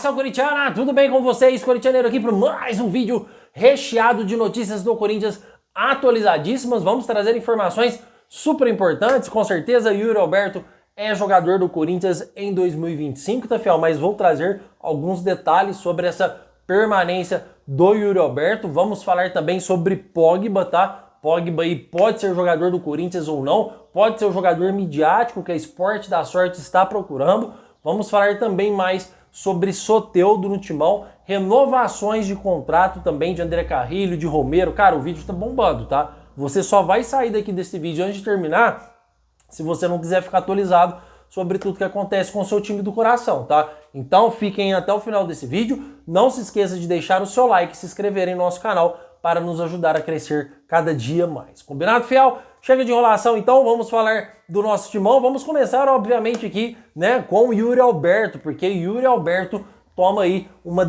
Nação Corintiana, tudo bem com vocês? Corintianeiro aqui para mais um vídeo recheado de notícias do Corinthians atualizadíssimas. Vamos trazer informações super importantes. Com certeza, Yuri Alberto é jogador do Corinthians em 2025, tá, fiel? Mas vou trazer alguns detalhes sobre essa permanência do Yuri Alberto. Vamos falar também sobre Pogba, tá? Pogba aí pode ser jogador do Corinthians ou não, pode ser o jogador midiático que a Esporte da Sorte está procurando. Vamos falar também mais sobre Soteldo no Timão, renovações de contrato também de André Carrilho, de Romero. Cara, o vídeo tá bombando, tá? Você só vai sair daqui desse vídeo antes de terminar se você não quiser ficar atualizado sobre tudo que acontece com o seu time do coração, tá? Então fiquem até o final desse vídeo. Não se esqueça de deixar o seu like e se inscrever em nosso canal para nos ajudar a crescer cada dia mais. Combinado, fiel? Chega de enrolação, então, vamos falar do nosso timão. Vamos começar, obviamente, aqui, né, com o Yuri Alberto, porque Yuri Alberto toma aí uma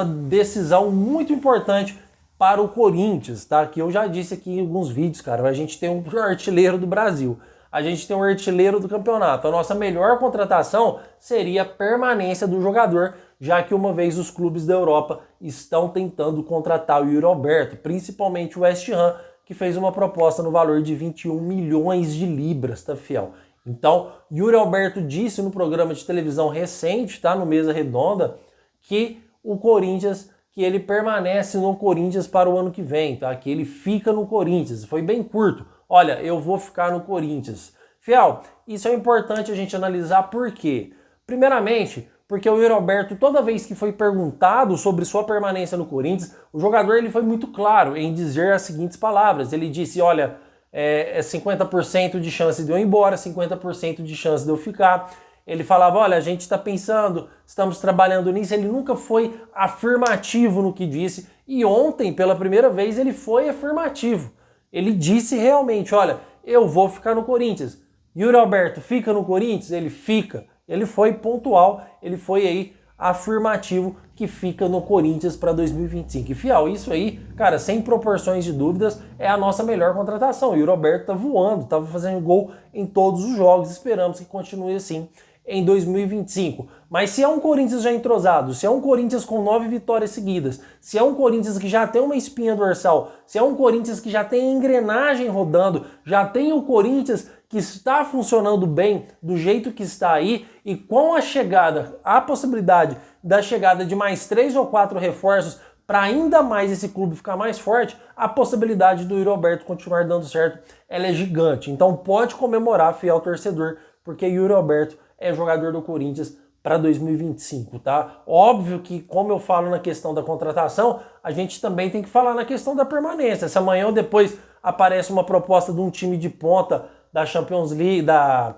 decisão muito importante para o Corinthians, tá? Que eu já disse aqui em alguns vídeos, cara, a gente tem um artilheiro do Brasil, a gente tem um artilheiro do campeonato. A nossa melhor contratação seria a permanência do jogador, já que uma vez os clubes da Europa estão tentando contratar o Yuri Alberto, principalmente o West Ham, que fez uma proposta no valor de 21 milhões de libras, tá, fiel? Então, Yuri Alberto disse no programa de televisão recente, tá, no Mesa Redonda, que o Corinthians, que ele permanece no Corinthians para o ano que vem, tá? Que ele fica no Corinthians. Foi bem curto. Olha, eu vou ficar no Corinthians. Fiel, isso é importante a gente analisar por quê? Primeiramente, porque o Yuri Alberto, toda vez que foi perguntado sobre sua permanência no Corinthians, o jogador ele foi muito claro em dizer as seguintes palavras. Ele disse, olha, é 50% de chance de eu ir embora, 50% de chance de eu ficar. Ele falava, olha, a gente está pensando, estamos trabalhando nisso. Ele nunca foi afirmativo no que disse. E ontem, pela primeira vez, ele foi afirmativo. Ele disse realmente, olha, eu vou ficar no Corinthians. Yuri Alberto fica no Corinthians? Ele fica. Ele foi pontual, ele foi aí afirmativo que fica no Corinthians para 2025. E fiel, isso aí, cara, sem proporções de dúvidas, é a nossa melhor contratação. O Yuri Alberto tá voando, tava fazendo gol em todos os jogos, esperamos que continue assim em 2025. Mas se é um Corinthians já entrosado, se é um Corinthians com 9 vitórias seguidas, se é um Corinthians que já tem uma espinha dorsal, se é um Corinthians que já tem engrenagem rodando, já tem o Corinthians que está funcionando bem do jeito que está aí, e com a chegada, a possibilidade da chegada de mais 3 ou 4 reforços para ainda mais esse clube ficar mais forte, a possibilidade do Yuri Alberto continuar dando certo, ela é gigante. Então pode comemorar, fiel torcedor, porque Yuri Alberto é jogador do Corinthians para 2025, tá? Óbvio que, como eu falo na questão da contratação, a gente também tem que falar na questão da permanência. Se amanhã ou depois aparece uma proposta de um time de ponta da Champions League, da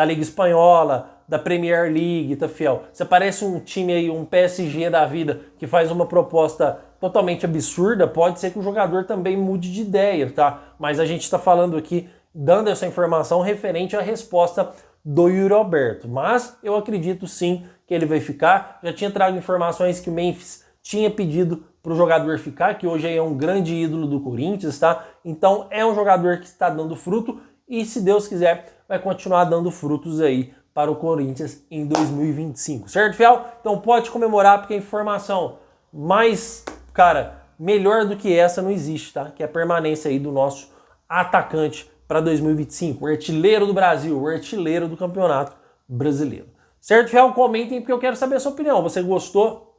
Liga Espanhola, da Premier League, tá, fiel? Se aparece um time aí, um PSG da vida, que faz uma proposta totalmente absurda, pode ser que o jogador também mude de ideia, tá? Mas a gente está falando aqui, dando essa informação referente à resposta do Yuri Alberto. Mas eu acredito sim que ele vai ficar. Já tinha trago informações que o Memphis tinha pedido para o jogador ficar, que hoje é um grande ídolo do Corinthians, tá? Então é um jogador que está dando fruto e, se Deus quiser, vai continuar dando frutos aí para o Corinthians em 2025, certo, fiel? Então pode comemorar, porque a informação mais, cara, melhor do que essa não existe, tá? Que é a permanência aí do nosso atacante para 2025, o artilheiro do Brasil, o artilheiro do Campeonato Brasileiro. Certo, fiel? Comentem, porque eu quero saber a sua opinião. Você gostou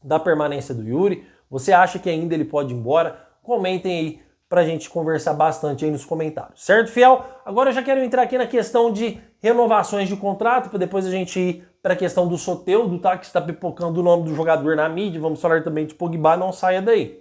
da permanência do Yuri? Você acha que ainda ele pode ir embora? Comentem aí pra gente conversar bastante aí nos comentários. Certo, fiel? Agora eu já quero entrar aqui na questão de renovações de contrato, para depois a gente ir para a questão do Soteldo, tá? Que está pipocando o nome do jogador na mídia. Vamos falar também de Pogba, não saia daí.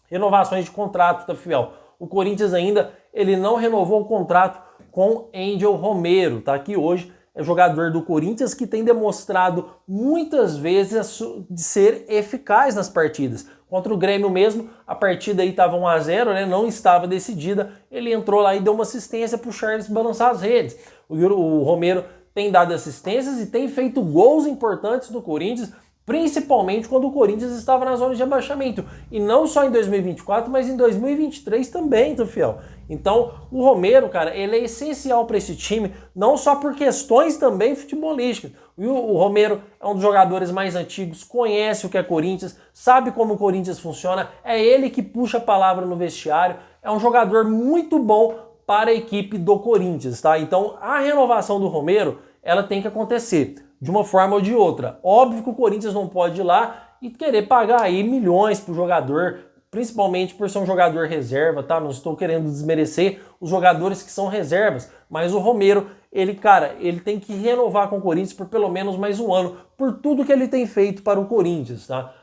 Renovações de contrato, tá, fiel? O Corinthians ainda, ele não renovou o contrato com Angel Romero, tá? Que hoje é jogador do Corinthians, que tem demonstrado muitas vezes de ser eficaz nas partidas. Contra o Grêmio mesmo, a partida aí estava 1-0, né? Não estava decidida. Ele entrou lá e deu uma assistência para o Charles balançar as redes. O Romero tem dado assistências e tem feito gols importantes no Corinthians, principalmente quando o Corinthians estava na zona de rebaixamento. E não só em 2024, mas em 2023 também, tá, fiel? Então, o Romero, cara, ele é essencial para esse time, não só por questões também futebolísticas. O Romero é um dos jogadores mais antigos, conhece o que é Corinthians, sabe como o Corinthians funciona, é ele que puxa a palavra no vestiário, é um jogador muito bom para a equipe do Corinthians, tá? Então, a renovação do Romero, ela tem que acontecer de uma forma ou de outra. Óbvio que o Corinthians não pode ir lá e querer pagar aí milhões pro jogador, principalmente por ser um jogador reserva, tá? Não estou querendo desmerecer os jogadores que são reservas, mas o Romero, ele, cara, ele tem que renovar com o Corinthians por pelo menos mais um ano, por tudo que ele tem feito para o Corinthians, tá?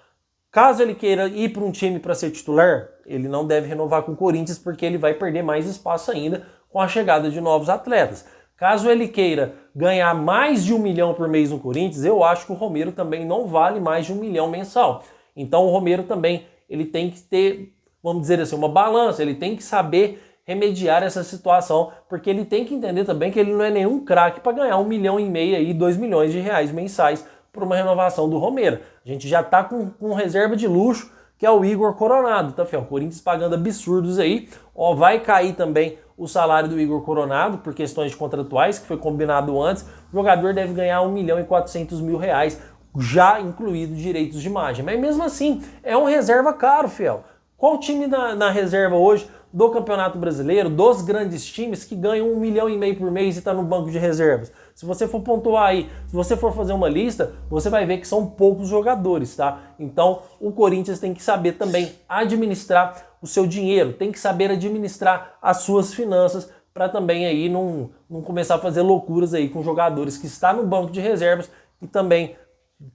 Caso ele queira ir para um time para ser titular, ele não deve renovar com o Corinthians porque ele vai perder mais espaço ainda com a chegada de novos atletas. Caso ele queira ganhar mais de 1 milhão por mês no Corinthians, eu acho que o Romero também não vale mais de 1 milhão mensal. Então o Romero também, ele tem que ter, vamos dizer assim, uma balança, ele tem que saber remediar essa situação, porque ele tem que entender também que ele não é nenhum craque para ganhar 1,5 milhão e 2 milhões de reais mensais por uma renovação do Romero. A gente já tá com reserva de luxo, que é o Igor Coronado, tá, fiel? O Corinthians pagando absurdos aí. Ó, vai cair também o salário do Igor Coronado por questões contratuais, que foi combinado antes. O jogador deve ganhar 1 milhão e 400 mil reais, já incluído direitos de imagem. Mas mesmo assim, é um reserva caro, fiel. Qual time na reserva hoje do Campeonato Brasileiro, dos grandes times, que ganham 1,5 milhão por mês e está no banco de reservas? Se você for pontuar aí, se você for fazer uma lista, você vai ver que são poucos jogadores, tá? Então, o Corinthians tem que saber também administrar o seu dinheiro, tem que saber administrar as suas finanças para também aí não começar a fazer loucuras aí com jogadores que estão no banco de reservas e também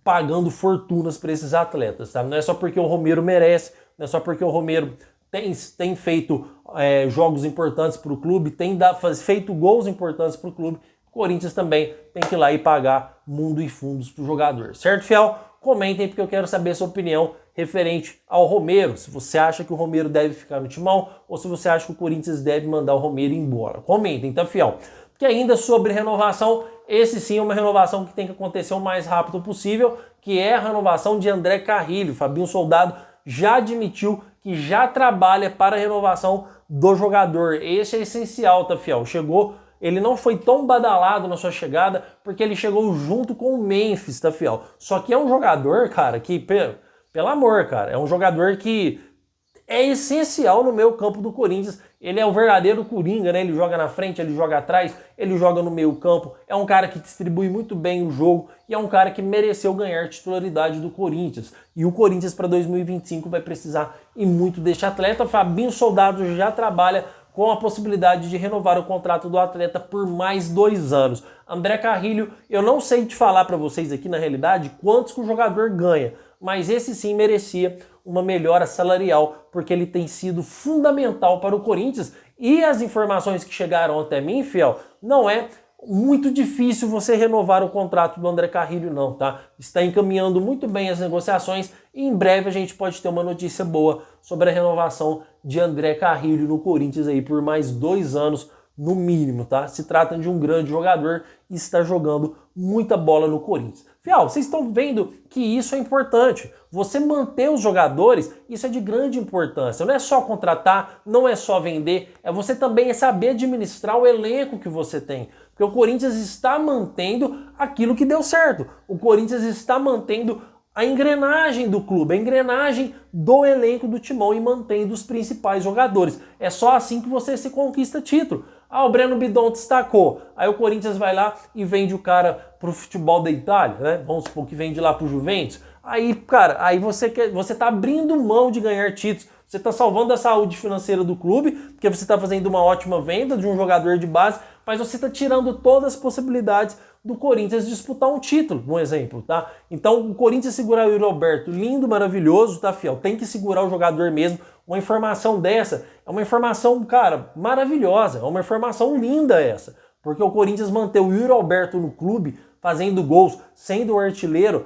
pagando fortunas para esses atletas, tá? Não é só porque o Romero merece, não é só porque o Romero tem feito jogos importantes para o clube, tem feito gols importantes para o clube, o Corinthians também tem que ir lá e pagar mundo e fundos para o jogador. Certo, fiel? Comentem porque eu quero saber a sua opinião referente ao Romero. Se você acha que o Romero deve ficar no timão ou se você acha que o Corinthians deve mandar o Romero embora. Comentem, tá, fiel? Porque ainda sobre renovação, esse sim é uma renovação que tem que acontecer o mais rápido possível, que é a renovação de André Carrilho. Fabinho Soldado já admitiu que já trabalha para a renovação do jogador. Esse é essencial, tá, fiel? Ele não foi tão badalado na sua chegada porque ele chegou junto com o Memphis, tá, fiel? Só que é um jogador, cara, que, pelo amor, cara, é um jogador que é essencial no meio campo do Corinthians. Ele é o verdadeiro coringa, né? Ele joga na frente, ele joga atrás, ele joga no meio campo. É um cara que distribui muito bem o jogo e é um cara que mereceu ganhar titularidade do Corinthians. E o Corinthians para 2025 vai precisar e muito deste atleta. Fabinho Soldado já trabalha com a possibilidade de renovar o contrato do atleta por mais 2 anos. André Carrilho, eu não sei te falar para vocês aqui na realidade quantos que o jogador ganha, mas esse sim merecia uma melhora salarial, porque ele tem sido fundamental para o Corinthians. E as informações que chegaram até mim, fiel, não é muito difícil você renovar o contrato do André Carrilho não, tá? Está encaminhando muito bem as negociações e em breve a gente pode ter uma notícia boa sobre a renovação de André Carrilho no Corinthians aí por mais 2 anos no mínimo, tá? Se trata de um grande jogador e está jogando muita bola no Corinthians. Fiel, vocês estão vendo que isso é importante. Você manter os jogadores, isso é de grande importância. Não é só contratar, não é só vender, é você também saber administrar o elenco que você tem. Porque o Corinthians está mantendo aquilo que deu certo. O Corinthians está mantendo a engrenagem do clube, a engrenagem do elenco do Timão e mantendo os principais jogadores. É só assim que você se conquista título. Ah, o Breno Bidon destacou. Aí o Corinthians vai lá e vende o cara pro futebol da Itália, né? Vamos supor que vende lá pro Juventus. Aí, cara, aí você tá abrindo mão de ganhar títulos. Você tá salvando a saúde financeira do clube, porque você tá fazendo uma ótima venda de um jogador de base, mas você tá tirando todas as possibilidades do Corinthians disputar um título, um exemplo, tá? Então, o Corinthians segurar o Yuri Alberto, lindo, maravilhoso, tá, fiel? Tem que segurar o jogador mesmo. Uma informação dessa é uma informação, cara, maravilhosa, é uma informação linda essa. Porque o Corinthians manter o Yuri Alberto no clube, fazendo gols, sendo o artilheiro,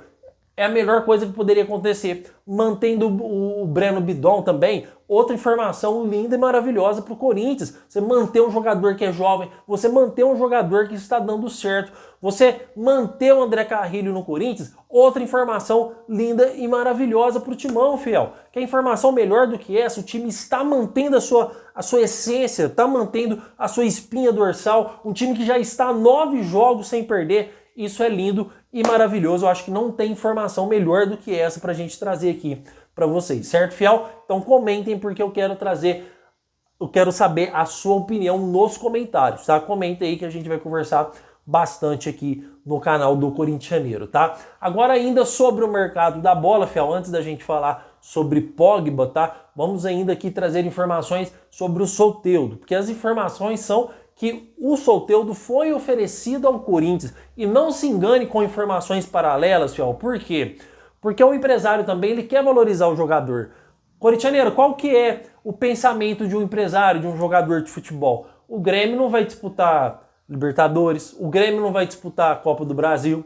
é a melhor coisa que poderia acontecer. Mantendo o Breno Bidon também, outra informação linda e maravilhosa para o Corinthians. Você manter um jogador que é jovem, você manter um jogador que está dando certo. Você manter o André Carrilho no Corinthians, outra informação linda e maravilhosa pro Timão, fiel. Que informação melhor do que essa? O time está mantendo a sua essência, está mantendo a sua espinha dorsal, um time que já está 9 jogos sem perder. Isso é lindo e maravilhoso. Eu acho que não tem informação melhor do que essa pra gente trazer aqui para vocês, certo, fiel? Então comentem, porque eu quero saber a sua opinião nos comentários, tá? Comenta aí que a gente vai conversar bastante aqui no canal do Corintianeiro, tá? Agora ainda sobre o mercado da bola, fiel, antes da gente falar sobre Pogba, tá? Vamos ainda aqui trazer informações sobre o Soteldo, porque as informações são que o Soteldo foi oferecido ao Corinthians. E não se engane com informações paralelas, fiel. Por quê? Porque o empresário também ele quer valorizar o jogador. Corintianeiro, qual que é o pensamento de um empresário, de um jogador de futebol? O Grêmio não vai disputar Libertadores, o Grêmio não vai disputar a Copa do Brasil,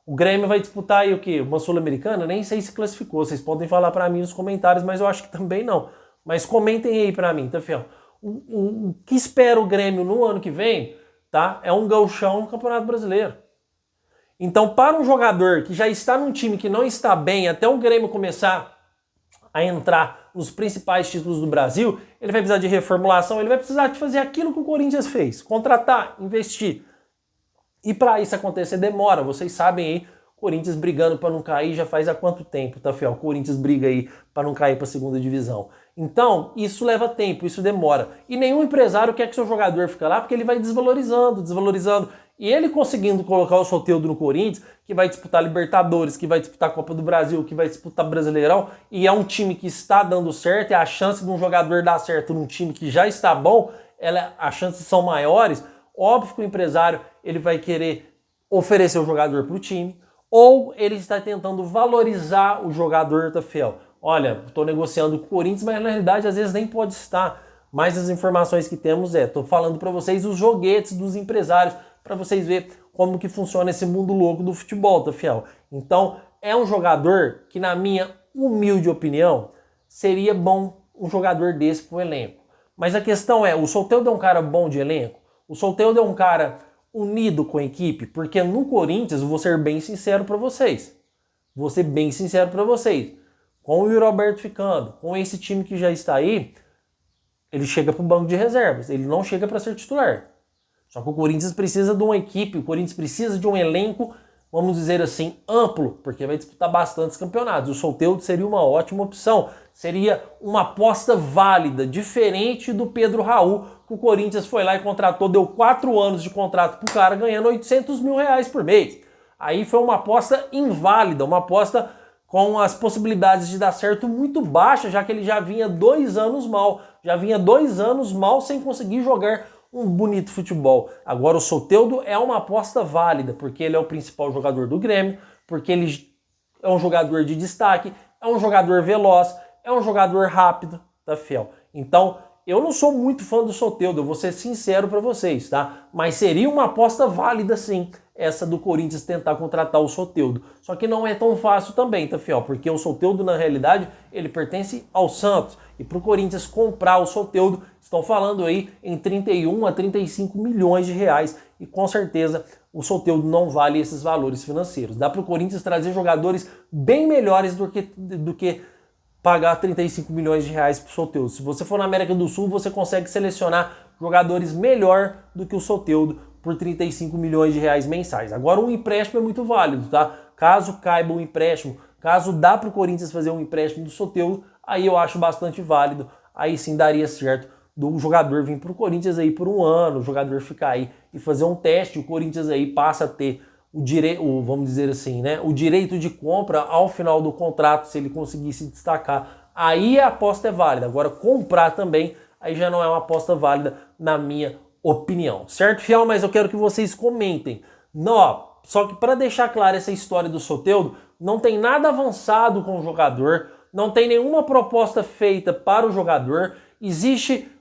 o Grêmio vai disputar aí o quê? Uma Sul-Americana? Nem sei se classificou, vocês podem falar para mim nos comentários, mas eu acho que também não. Mas comentem aí para mim, tá, fiel? O que espera o Grêmio no ano que vem, tá? É um gauchão no Campeonato Brasileiro. Então, para um jogador que já está num time que não está bem, até o Grêmio começar a entrar nos principais títulos do Brasil, ele vai precisar de reformulação, ele vai precisar de fazer aquilo que o Corinthians fez, contratar, investir. E para isso acontecer demora, vocês sabem aí, Corinthians brigando para não cair já faz há quanto tempo, tá, fiel? Corinthians briga aí para não cair para a segunda divisão. Então, isso leva tempo, isso demora. E nenhum empresário quer que seu jogador fique lá, porque ele vai desvalorizando. E ele conseguindo colocar o Soteldo no Corinthians, que vai disputar Libertadores, que vai disputar a Copa do Brasil, que vai disputar Brasileirão, e é um time que está dando certo, e a chance de um jogador dar certo num time que já está bom, as chances são maiores. Óbvio que o empresário ele vai querer oferecer o jogador para o time, ou ele está tentando valorizar o jogador, tá, fiel? Olha, estou negociando com o Corinthians, mas na realidade às vezes nem pode estar. Mas as informações que temos estou falando para vocês os joguetes dos empresários, para vocês verem como que funciona esse mundo louco do futebol, tá, fiel? Então, é um jogador que, na minha humilde opinião, seria bom um jogador desse pro elenco. Mas a questão é, o Soteldo é um cara bom de elenco? O Soteldo é um cara unido com a equipe? Porque no Corinthians, vou ser bem sincero para vocês. Com o Yuri Alberto ficando, com esse time que já está aí, ele chega para o banco de reservas, ele não chega para ser titular. Só que o Corinthians precisa de uma equipe, o Corinthians precisa de um elenco, vamos dizer assim, amplo, porque vai disputar bastantes campeonatos. O Soteldo seria uma ótima opção, seria uma aposta válida, diferente do Pedro Raul, que o Corinthians foi lá e contratou, deu 4 anos de contrato pro cara, ganhando 800 mil reais por mês. Aí foi uma aposta inválida, uma aposta com as possibilidades de dar certo muito baixas, já que ele já vinha 2 anos mal. Já vinha 2 anos mal sem conseguir jogar um bonito futebol. Agora o Soteldo é uma aposta válida, porque ele é o principal jogador do Grêmio, porque ele é um jogador de destaque, é um jogador veloz, é um jogador rápido, tá, fiel? Então, eu não sou muito fã do Soteldo, eu vou ser sincero para vocês, tá? Mas seria uma aposta válida sim, essa do Corinthians tentar contratar o Soteldo. Só que não é tão fácil também, tá, fiel? Porque o Soteldo, na realidade, ele pertence ao Santos. E pro Corinthians comprar o Soteldo, estão falando aí em 31 a 35 milhões de reais. E com certeza o Soteldo não vale esses valores financeiros. Dá pro Corinthians trazer jogadores bem melhores do que pagar 35 milhões de reais pro Soteldo. Se você for na América do Sul, você consegue selecionar jogadores melhor do que o Soteldo por 35 milhões de reais mensais. Agora, um empréstimo é muito válido, tá? Caso caiba um empréstimo, caso dá pro Corinthians fazer um empréstimo do Soteldo, aí eu acho bastante válido. Aí sim daria certo do jogador vir pro Corinthians aí por 1 ano, o jogador ficar aí e fazer um teste, o Corinthians aí passa a ter o direito, vamos dizer assim, né, o direito de compra ao final do contrato, se ele conseguir se destacar. Aí a aposta é válida. Agora, comprar também, aí já não é uma aposta válida, na minha opinião. Certo, fiel? Mas eu quero que vocês comentem. Não, só que para deixar clara essa história do Soteldo, não tem nada avançado com o jogador, não tem nenhuma proposta feita para o jogador, existe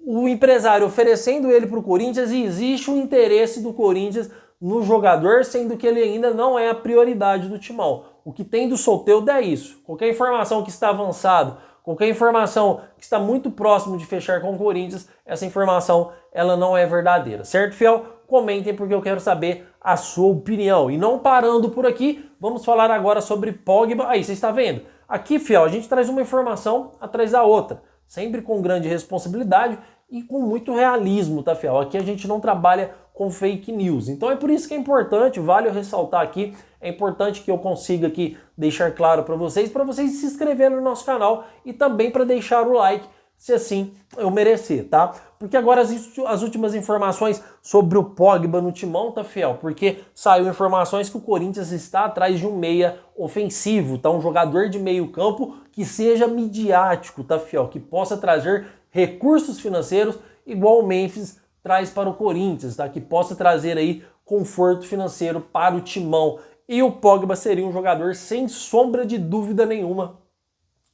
o empresário oferecendo ele para o Corinthians e existe o interesse do Corinthians no jogador, sendo que ele ainda não é a prioridade do Timão. O que tem do Soteldo é isso. Qualquer informação que está avançado, qualquer informação que está muito próximo de fechar com o Corinthians, essa informação ela não é verdadeira. Certo, fiel? Comentem porque eu quero saber a sua opinião. E não parando por aqui, vamos falar agora sobre Pogba. Aí, você está vendo? Aqui, fiel, a gente traz uma informação atrás da outra, sempre com grande responsabilidade e com muito realismo, tá, fiel? Aqui a gente não trabalha com fake news. Então é por isso que é importante, vale eu ressaltar aqui, é importante que eu consiga aqui deixar claro para vocês se inscreverem no nosso canal e também para deixar o like, se assim eu merecer, tá? Porque agora as últimas informações sobre o Pogba no Timão, tá, fiel? Porque saiu informações que o Corinthians está atrás de um meia ofensivo, tá? Um jogador de meio campo que seja midiático, tá, fiel? Que possa trazer recursos financeiros igual o Memphis traz para o Corinthians, tá? Que possa trazer aí conforto financeiro para o Timão. E o Pogba seria um jogador, sem sombra de dúvida nenhuma,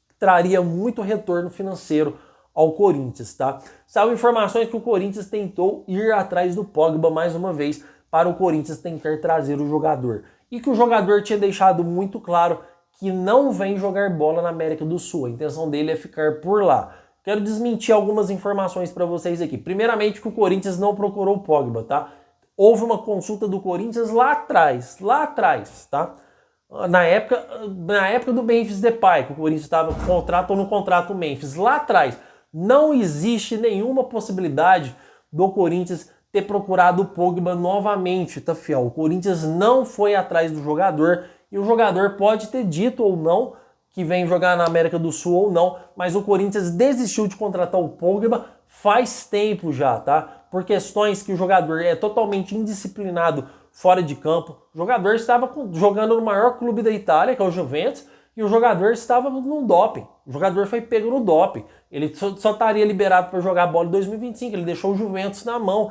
que traria muito retorno financeiro ao Corinthians, tá? Saiu informações que o Corinthians tentou ir atrás do Pogba mais uma vez para o Corinthians tentar trazer o jogador. E que o jogador tinha deixado muito claro que não vem jogar bola na América do Sul. A intenção dele é ficar por lá. Quero desmentir algumas informações para vocês aqui. Primeiramente, que o Corinthians não procurou o Pogba, tá? Houve uma consulta do Corinthians lá atrás, tá? Na época do Memphis Depay, que o Corinthians estava no contrato Memphis, lá atrás. Não existe nenhuma possibilidade do Corinthians ter procurado o Pogba novamente, tá, fiel? O Corinthians não foi atrás do jogador e o jogador pode ter dito ou não que vem jogar na América do Sul ou não, mas o Corinthians desistiu de contratar o Pogba faz tempo já, tá? Por questões que o jogador é totalmente indisciplinado fora de campo. O jogador estava jogando no maior clube da Itália, que é o Juventus, e o jogador estava no doping. O jogador foi pego no doping. Ele só estaria liberado para jogar bola em 2025. Ele deixou o Juventus na mão,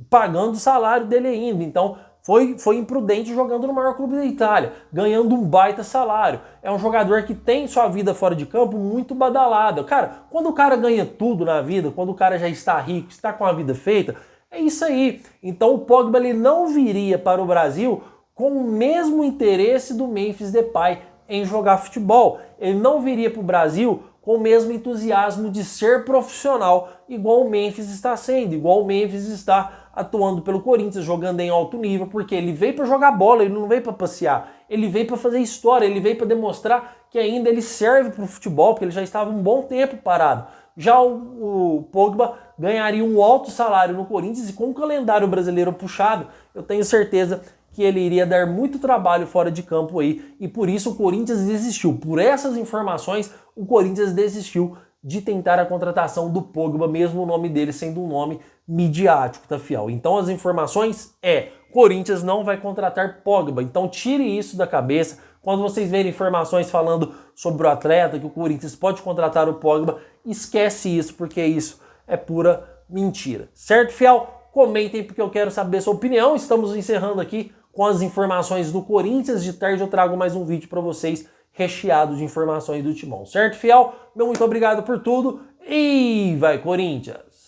pagando o salário dele ainda. Então, foi imprudente jogando no maior clube da Itália, ganhando um baita salário. É um jogador que tem sua vida fora de campo muito badalada. Cara, quando o cara ganha tudo na vida, quando o cara já está rico, está com a vida feita, é isso aí. Então o Pogba ele não viria para o Brasil com o mesmo interesse do Memphis Depay em jogar futebol. Ele não viria para o Brasil com o mesmo entusiasmo de ser profissional, igual o Memphis está sendo, igual o Memphis está atuando pelo Corinthians, jogando em alto nível, porque ele veio para jogar bola, ele não veio para passear, ele veio para fazer história, ele veio para demonstrar que ainda ele serve para o futebol, porque ele já estava um bom tempo parado. Já o Pogba ganharia um alto salário no Corinthians e com o calendário brasileiro puxado, eu tenho certeza que ele iria dar muito trabalho fora de campo aí, e por isso o Corinthians desistiu. Por essas informações, o Corinthians desistiu de tentar a contratação do Pogba, mesmo o nome dele sendo um nome midiático, tá, fiel? Então as informações Corinthians não vai contratar Pogba, então tire isso da cabeça. Quando vocês verem informações falando sobre o atleta, que o Corinthians pode contratar o Pogba, esquece isso, porque isso é pura mentira. Certo, fiel? Comentem porque eu quero saber a sua opinião. Estamos encerrando aqui com as informações do Corinthians. De tarde eu trago mais um vídeo para vocês recheado de informações do Timão. Certo, fiel? Meu muito obrigado por tudo e vai Corinthians!